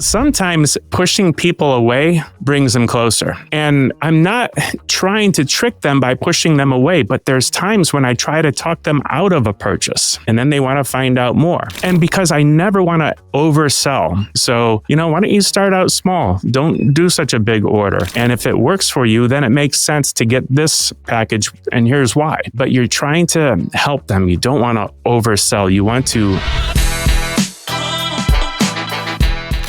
Sometimes pushing people away brings them closer. And I'm not trying to trick them by pushing them away, but there's times when I try to talk them out of a purchase and then they want to find out more. And because I never want to oversell. So, why don't you start out small? Don't do such a big order. And if it works for you, then it makes sense to get this package. And here's why. But you're trying to help them. You don't want to oversell. You want to...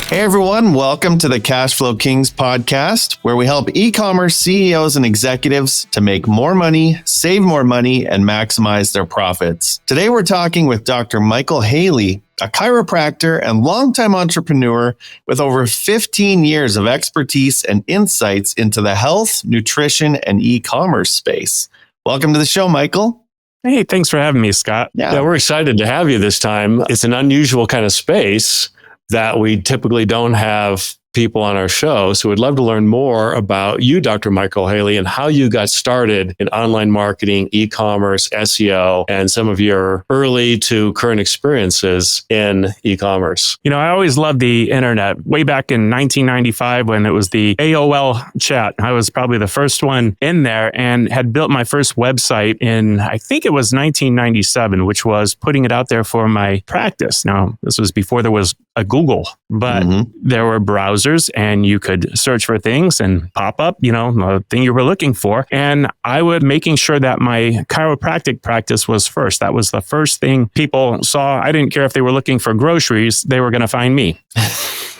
Hey everyone, welcome to the Cashflo Kings Podcast, where we help e-commerce CEOs and executives to make more money, save more money, and maximize their profits. Today we're talking with Dr. Michael Haley, a chiropractor and longtime entrepreneur with over 15 years of expertise and insights into the health, nutrition, and e-commerce space. Welcome to the show, Michael. Hey, thanks for having me, Scott. Yeah, we're excited to have you this time. It's an unusual kind of space that we typically don't have people on our show. So we'd love to learn more about you, Dr. Michael Haley, and how you got started in online marketing, e-commerce, SEO, and some of your early to current experiences in e-commerce. I always loved the internet. Way back in 1995 when it was the AOL chat, I was probably the first one in there and had built my first website in, I think it was 1997, which was putting it out there for my practice. Now, this was before there was a Google, but there were browsers and you could search for things and pop up, the thing you were looking for. And I was making sure that my chiropractic practice was first. That was the first thing people saw. I didn't care if they were looking for groceries, they were going to find me.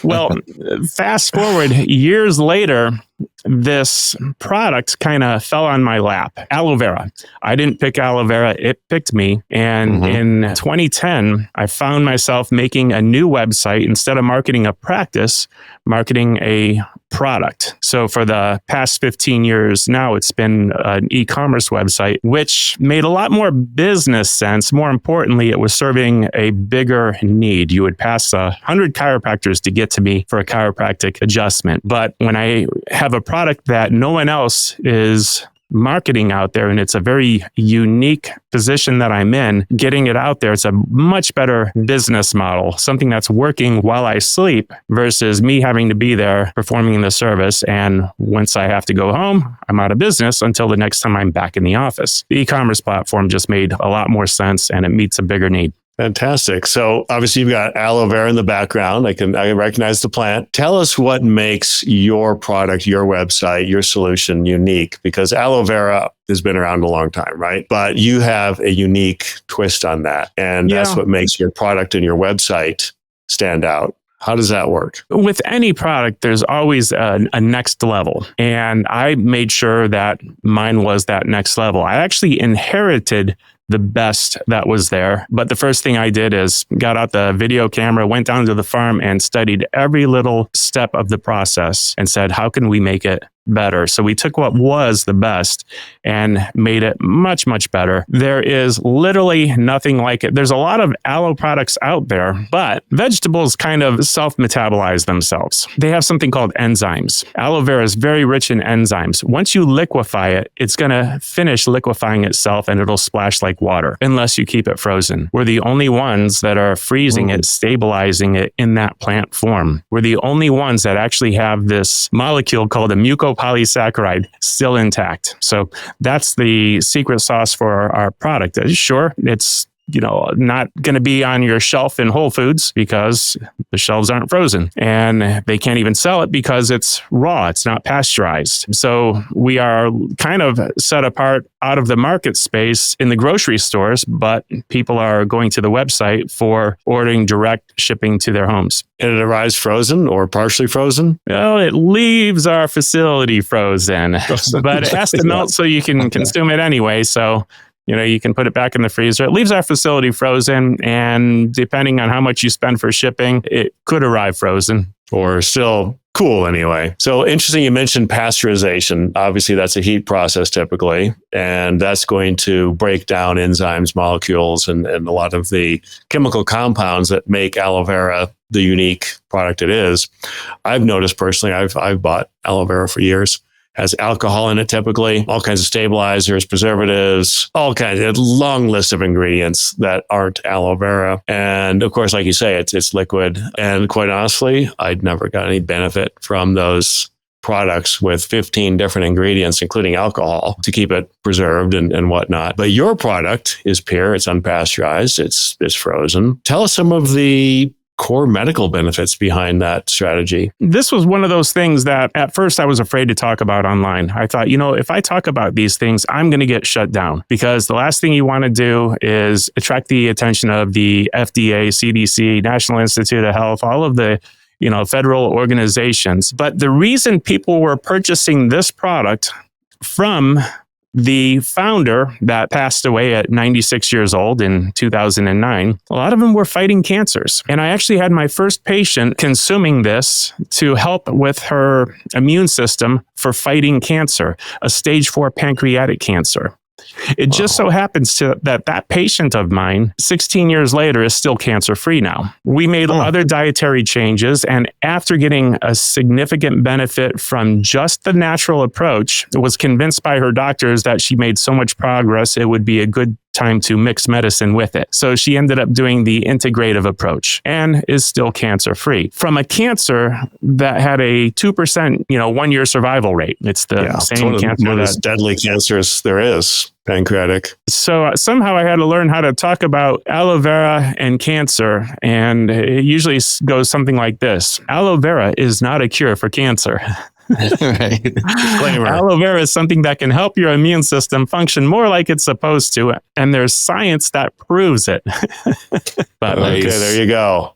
Well, fast forward years later, this product kind of fell on my lap. Aloe vera. I didn't pick aloe vera. It picked me. And in 2010, I found myself making a new website instead of marketing a practice, marketing a product. So for the past 15 years now, it's been an e-commerce website, which made a lot more business sense. More importantly, it was serving a bigger need. You would pass 100 chiropractors to get to me for a chiropractic adjustment. But when I have a product that no one else is marketing out there, and it's a very unique position that I'm in, getting it out there, it's a much better business model, something that's working while I sleep versus me having to be there performing the service. And once I have to go home, I'm out of business until the next time I'm back in the office. The e-commerce platform just made a lot more sense and it meets a bigger need. Fantastic. So obviously you've got aloe vera in the background. I can recognize the plant. Tell us what makes your product, your website, your solution unique, because aloe vera has been around a long time, right? But you have a unique twist on that. And that's what makes your product and your website stand out. How does that work? With any product, there's always a next level. And I made sure that mine was that next level. I actually inherited the best that was there. But the first thing I did is got out the video camera, went down to the farm and studied every little step of the process and said, how can we make it better? So we took what was the best and made it much, much better. There is literally nothing like it. There's a lot of aloe products out there, but vegetables kind of self-metabolize themselves. They have something called enzymes. Aloe vera is very rich in enzymes. Once you liquefy it, it's going to finish liquefying itself and it'll splash like water unless you keep it frozen. We're the only ones that are freezing it, stabilizing it in that plant form. We're the only ones that actually have this molecule called a mucopolysaccharide still intact. So that's the secret sauce for our product. Sure, it's not going to be on your shelf in Whole Foods because the shelves aren't frozen and they can't even sell it because it's raw. It's not pasteurized. So we are kind of set apart out of the market space in the grocery stores, but people are going to the website for ordering direct shipping to their homes. And it arrives frozen or partially frozen? Well, it leaves our facility frozen, but it has to melt so you can consume it anyway. So you can put it back in the freezer. It leaves our facility frozen, and depending on how much you spend for shipping, it could arrive frozen. Or still cool anyway. So interesting, you mentioned pasteurization. Obviously, that's a heat process typically, and that's going to break down enzymes, molecules, and a lot of the chemical compounds that make aloe vera the unique product it is. I've noticed personally, I've bought aloe vera for years. has alcohol in it typically, all kinds of stabilizers, preservatives, all kinds of long list of ingredients that aren't aloe vera. And of course, like you say, it's liquid. And quite honestly, I'd never got any benefit from those products with 15 different ingredients, including alcohol, to keep it preserved and whatnot. But your product is pure, it's unpasteurized, it's frozen. Tell us some of the core medical benefits behind that strategy. This was one of those things that at first I was afraid to talk about online. I thought, if I talk about these things, I'm going to get shut down, because the last thing you want to do is attract the attention of the FDA, CDC, National Institute of Health, all of the federal organizations. But the reason people were purchasing this product from the founder that passed away at 96 years old in 2009, a lot of them were fighting cancers. And I actually had my first patient consuming this to help with her immune system for fighting cancer, a stage 4 pancreatic cancer. It just so happens that patient of mine, 16 years later, is still cancer-free now. We made other dietary changes, and after getting a significant benefit from just the natural approach, was convinced by her doctors that she made so much progress, it would be a good time to mix medicine with it. So she ended up doing the integrative approach and is still cancer-free from a cancer that had a 2%, 1-year survival rate. It's the same cancer. One of the deadly cancers there is, pancreatic. So somehow I had to learn how to talk about aloe vera and cancer. And it usually goes something like this. Aloe vera is not a cure for cancer. Right. Disclaimer. Aloe vera is something that can help your immune system function more like it's supposed to. And there's science that proves it. But okay, there you go.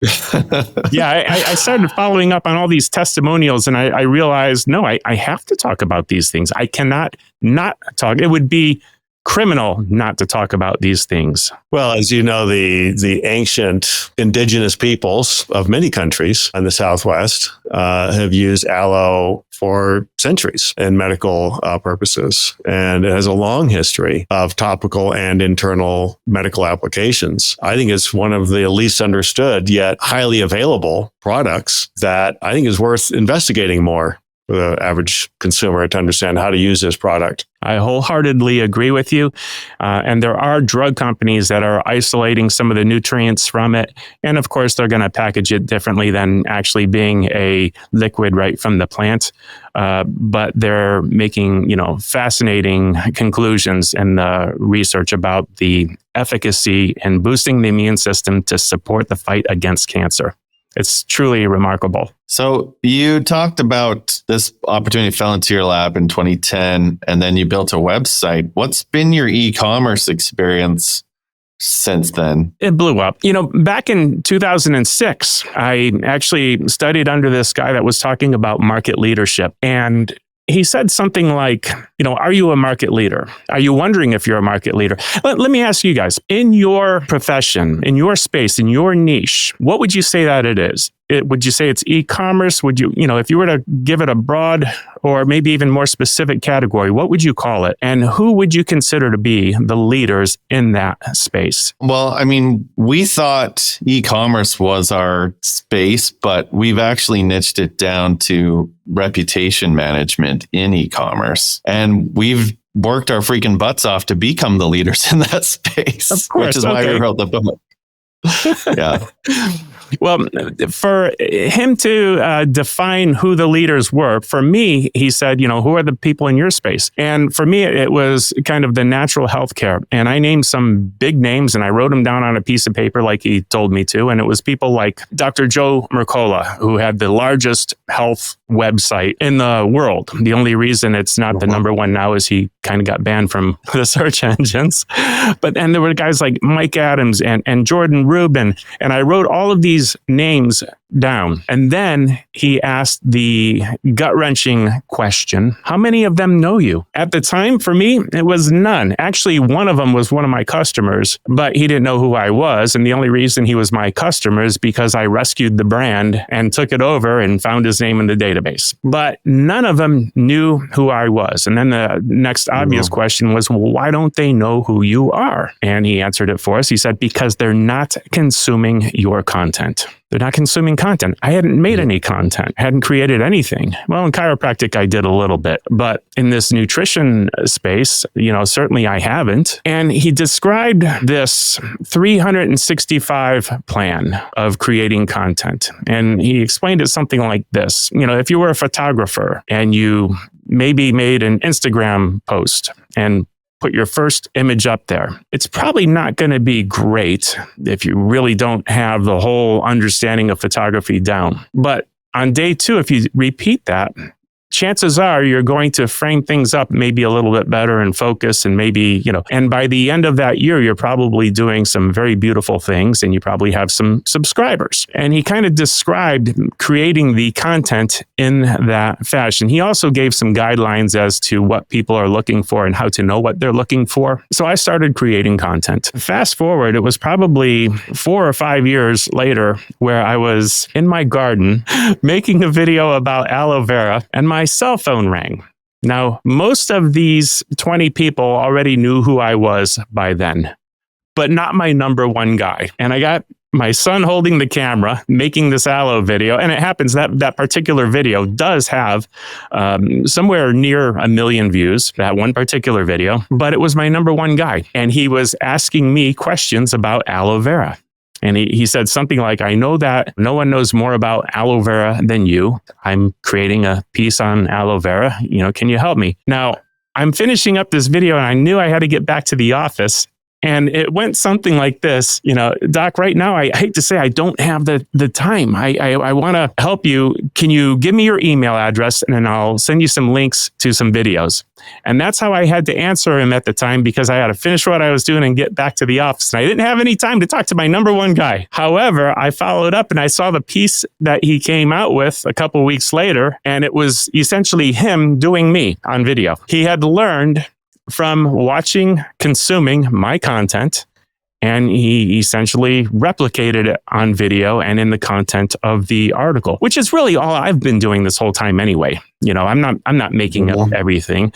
I started following up on all these testimonials, and I realized, no, I have to talk about these things. I cannot not talk. It would be criminal not to talk about these things. Well, as you know, the ancient indigenous peoples of many countries in the Southwest have used aloe for centuries in medical purposes. And it has a long history of topical and internal medical applications. I think it's one of the least understood yet highly available products that I think is worth investigating more for the average consumer to understand how to use this product. I wholeheartedly agree with you. And there are drug companies that are isolating some of the nutrients from it. And of course, they're going to package it differently than actually being a liquid right from the plant. But they're making, fascinating conclusions in the research about the efficacy in boosting the immune system to support the fight against cancer. It's truly remarkable. So you talked about this opportunity fell into your lap in 2010, and then you built a website. What's been your e-commerce experience since then? It blew up. Back in 2006, I actually studied under this guy that was talking about market leadership. And he said something like, are you a market leader? Are you wondering if you're a market leader? Let me ask you guys, in your profession, in your space, in your niche, what would you say that it is? Would you say it's e-commerce? Would you, if you were to give it a broad or maybe even more specific category, what would you call it? And who would you consider to be the leaders in that space? Well, we thought e-commerce was our space, but we've actually niched it down to reputation management in e-commerce. And we've worked our freaking butts off to become the leaders in that space, of course, which is why we wrote the book. Yeah. Well, for him to define who the leaders were, for me, he said, who are the people in your space? And for me, it was kind of the natural healthcare. And I named some big names and I wrote them down on a piece of paper like he told me to. And it was people like Dr. Joe Mercola, who had the largest health website in the world. The only reason it's not the number one now is he kind of got banned from the search engines. And there were guys like Mike Adams and Jordan Rubin. And I wrote all of these names down. And then he asked the gut-wrenching question, how many of them know you? At the time, for me, it was none. Actually, one of them was one of my customers, but he didn't know who I was. And the only reason he was my customer is because I rescued the brand and took it over and found his name in the database. But none of them knew who I was. And then the next obvious question was, well, why don't they know who you are? And he answered it for us. He said, because they're not consuming your content. They're not consuming content. I hadn't made any content, hadn't created anything. Well, in chiropractic, I did a little bit, but in this nutrition space, certainly I haven't. And he described this 365 plan of creating content. And he explained it something like this. If you were a photographer and you maybe made an Instagram post and put your first image up there, it's probably not going to be great if you really don't have the whole understanding of photography down. But on day 2, if you repeat that, chances are you're going to frame things up maybe a little bit better and focus, and maybe, and by the end of that year, you're probably doing some very beautiful things and you probably have some subscribers. And he kind of described creating the content in that fashion. He also gave some guidelines as to what people are looking for and how to know what they're looking for. So I started creating content. Fast forward, it was probably 4 or 5 years later where I was in my garden making a video about aloe vera, and my cell phone rang. Now, most of these 20 people already knew who I was by then, but not my number one guy. And I got my son holding the camera, making this aloe video. And it happens that particular video does have somewhere near 1 million views, that one particular video, but it was my number one guy. And he was asking me questions about aloe vera. And he said something like, I know that no one knows more about aloe vera than you. I'm creating a piece on aloe vera. Can you help me? Now, I'm finishing up this video and I knew I had to get back to the office. And it went something like this, Doc, right now, I hate to say I don't have the time. I want to help you. Can you give me your email address and then I'll send you some links to some videos? And that's how I had to answer him at the time, because I had to finish what I was doing and get back to the office. And I didn't have any time to talk to my number one guy. However, I followed up and I saw the piece that he came out with a couple weeks later, and it was essentially him doing me on video. He had learned from consuming my content, and he essentially replicated it on video and in the content of the article, which is really all I've been doing this whole time anyway. I'm not making up everything.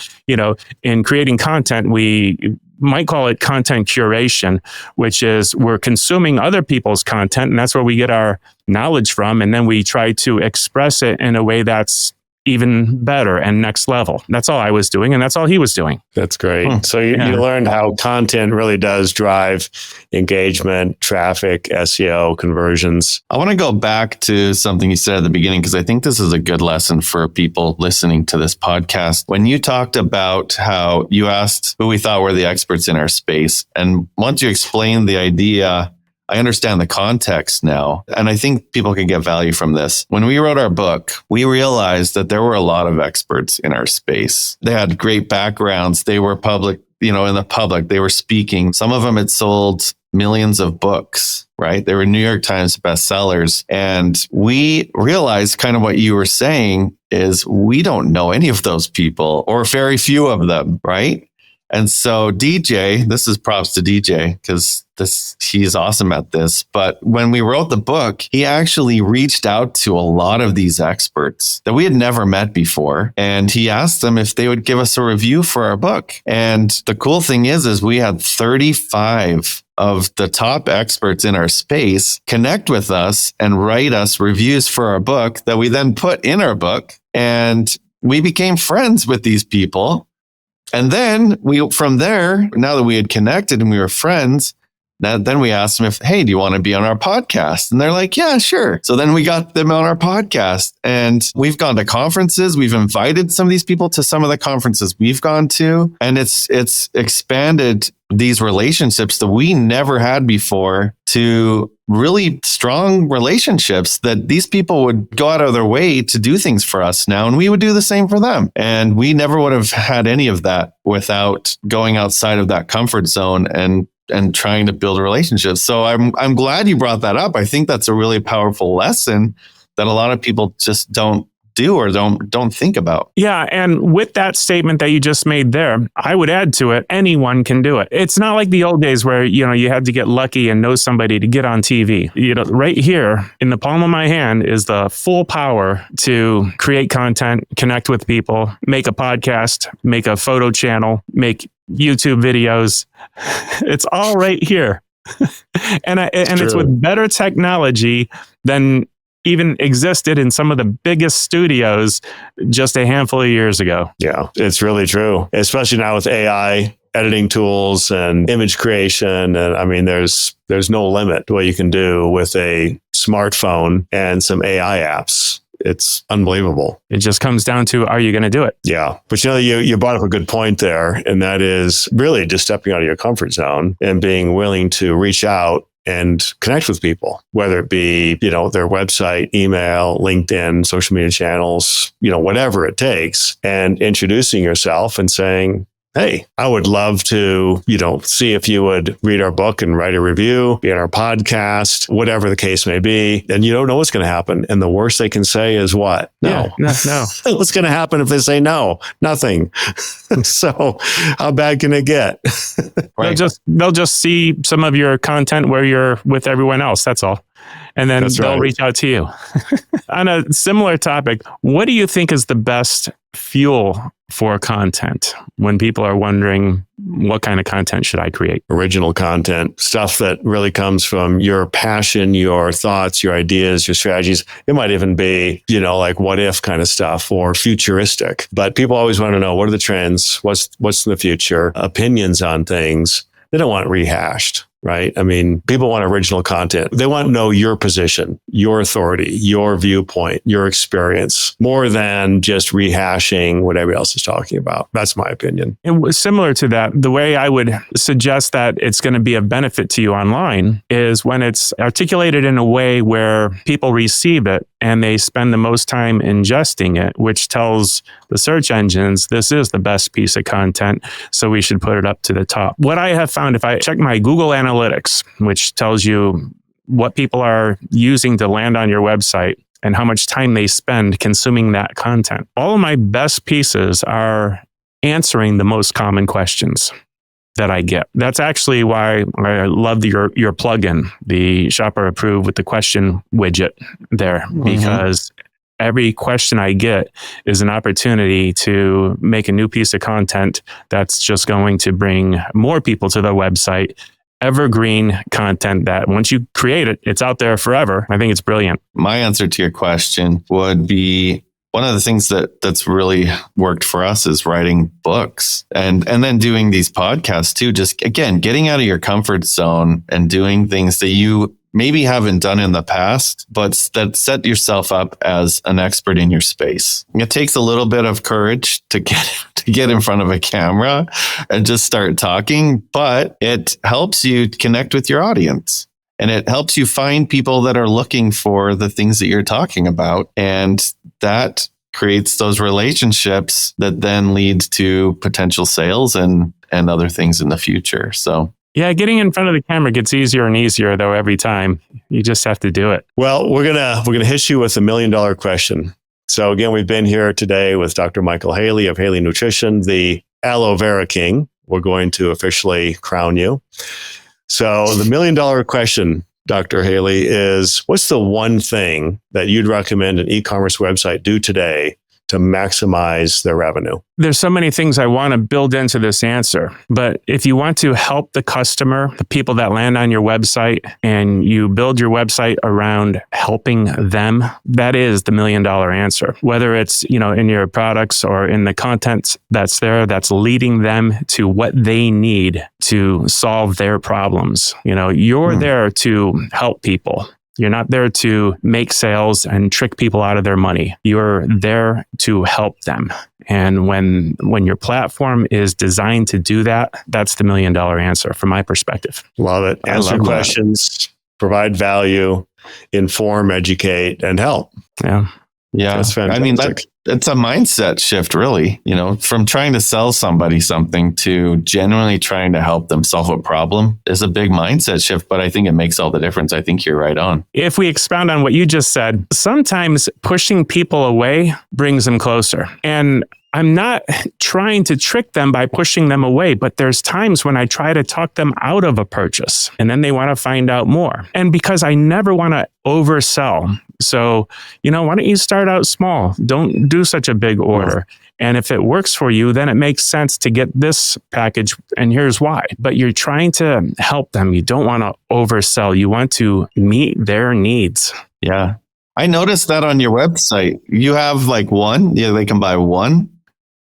In creating content, we might call it content curation, which is we're consuming other people's content, and that's where we get our knowledge from, and then we try to express it in a way that's even better and next level. That's all I was doing, and that's all he was doing. That's great. So you learned how content really does drive engagement, traffic, SEO, conversions. I want to go back to something you said at the beginning, because I think this is a good lesson for people listening to this podcast. When you talked about how you asked who we thought were the experts in our space, and once you explained the idea, I understand the context now, and I think people can get value from this. When we wrote our book, we realized that there were a lot of experts in our space. They had great backgrounds. They were public, in the public. They were speaking. Some of them had sold millions of books, right? They were New York Times bestsellers. And we realized kind of what you were saying is we don't know any of those people, or very few of them, right? And so DJ, this is props to DJ, because he's awesome at this. But when we wrote the book, he actually reached out to a lot of these experts that we had never met before. And he asked them if they would give us a review for our book. And the cool thing is we had 35 of the top experts in our space connect with us and write us reviews for our book that we then put in our book. And we became friends with these people. And then from there, now that we had connected and we were friends, then we asked them hey, do you want to be on our podcast? And they're like, yeah, sure. So then we got them on our podcast, and we've gone to conferences. We've invited some of these people to some of the conferences we've gone to, and it's expanded these relationships that we never had before to really strong relationships that these people would go out of their way to do things for us now, and we would do the same for them. And we never would have had any of that without going outside of that comfort zone and trying to build relationships. So I'm glad you brought that up. I think that's a really powerful lesson that a lot of people just don't do or don't think about. Yeah. And with that statement that you just made there, I would add to it, anyone can do it. It's not like the old days where, you had to get lucky and know somebody to get on TV. Right here in the palm of my hand is the full power to create content, connect with people, make a podcast, make a photo channel, make YouTube videos. It's all right here. and it's with better technology than even existed in some of the biggest studios just a handful of years ago. Yeah, it's really true, especially now with AI editing tools and image creation. And I mean, there's no limit to what you can do with a smartphone and some AI apps. It's unbelievable. It just comes down to, are you going to do it? Yeah. But you brought up a good point there. And that is really just stepping out of your comfort zone and being willing to reach out and connect with people, whether it be, their website, email, LinkedIn, social media channels, whatever it takes, and introducing yourself and saying, hey, I would love to, see if you would read our book and write a review, be on our podcast, whatever the case may be. And you don't know what's going to happen. And the worst they can say is what? No. Yeah, no. What's going to happen if they say no? Nothing. So how bad can it get? Right. They'll just see some of your content where you're with everyone else. That's all. And then they'll reach out to you. On a similar topic, what do you think is the best fuel for content when people are wondering, what kind of content should I create? Original content, stuff that really comes from your passion, your thoughts, your ideas, your strategies. It might even be, like what if kind of stuff or futuristic. But people always want to know, what are the trends? What's in the future? Opinions on things. They don't want rehashed. Right? I mean, people want original content. They want to know your position, your authority, your viewpoint, your experience, more than just rehashing what everybody else is talking about. That's my opinion. And similar to that, the way I would suggest that it's going to be of benefit to you online is when it's articulated in a way where people receive it and they spend the most time ingesting it, which tells the search engines, this is the best piece of content, so we should put it up to the top. What I have found, if I check my Google Analytics, which tells you what people are using to land on your website and how much time they spend consuming that content, all of my best pieces are answering the most common questions that I get. That's actually why I love your plugin, the Shopper Approved with the question widget there, because every question I get is an opportunity to make a new piece of content that's just going to bring more people to the website. Evergreen content that once you create it, it's out there forever. I think it's brilliant. My answer to your question would be, one of the things that's really worked for us is writing books and then doing these podcasts too. Just again, getting out of your comfort zone and doing things that you maybe haven't done in the past, but that set yourself up as an expert in your space. It takes a little bit of courage to get in front of a camera and just start talking, but it helps you connect with your audience. And it helps you find people that are looking for the things that you're talking about. And that creates those relationships that then lead to potential sales and other things in the future. So yeah, getting in front of the camera gets easier and easier though every time. You just have to do it. Well, we're gonna hit you with $1 million question. So again, we've been here today with Dr. Michael Haley of Haley Nutrition, the Aloe Vera King. We're going to officially crown you. So the $1 million question, Dr. Haley, is what's the one thing that you'd recommend an e-commerce website do today to maximize their revenue? There's so many things I want to build into this answer, but if you want to help the customer, the people that land on your website, and you build your website around helping them, that is the $1 million answer. Whether it's, in your products or in the content that's there, that's leading them to what they need to solve their problems. You're there to help people. You're not there to make sales and trick people out of their money. You're there to help them. And when your platform is designed to do that, that's the $1 million answer from my perspective. Love it. Answer questions, provide value, inform, educate, and help. Yeah. Yeah. That's fantastic. I mean, it's a mindset shift, really, from trying to sell somebody something to genuinely trying to help them solve a problem is a big mindset shift, but I think it makes all the difference. I think you're right on. If we expound on what you just said, sometimes pushing people away brings them closer. And I'm not trying to trick them by pushing them away, but there's times when I try to talk them out of a purchase and then they want to find out more. And because I never want to oversell. So, why don't you start out small? Don't do such a big order. And if it works for you, then it makes sense to get this package. And here's why. But you're trying to help them. You don't want to oversell. You want to meet their needs. Yeah. I noticed that on your website. You have like one, they can buy one,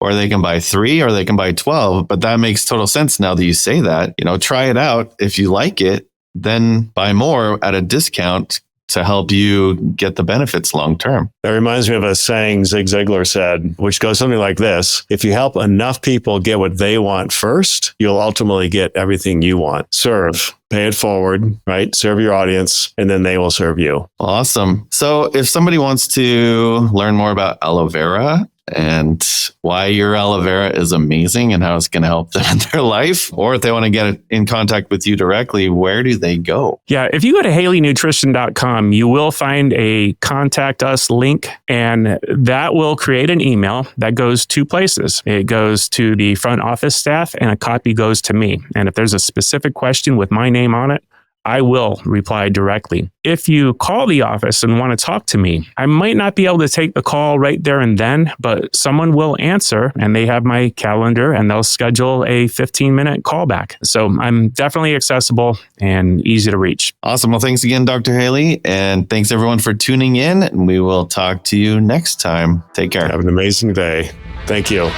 or they can buy 3, or they can buy 12. But that makes total sense now that you say that. Try it out. If you like it, then buy more at a discount to help you get the benefits long term. That reminds me of a saying Zig Ziglar said, which goes something like this: if you help enough people get what they want first, you'll ultimately get everything you want. Serve, pay it forward, right? Serve your audience, and then they will serve you. Awesome. So if somebody wants to learn more about aloe vera and why your aloe vera is amazing and how it's going to help them in their life, or if they want to get in contact with you directly, where do they go? Yeah, if you go to haleynutrition.com, you will find a contact us link, and that will create an email that goes 2 places. It goes to the front office staff, and a copy goes to me. And if there's a specific question with my name on it, I will reply directly. If you call the office and want to talk to me, I might not be able to take the call right there and then, but someone will answer, and they have my calendar, and they'll schedule a 15-minute call back. So I'm definitely accessible and easy to reach. Awesome. Well, thanks again, Dr. Haley. And thanks everyone for tuning in. And we will talk to you next time. Take care. Have an amazing day. Thank you.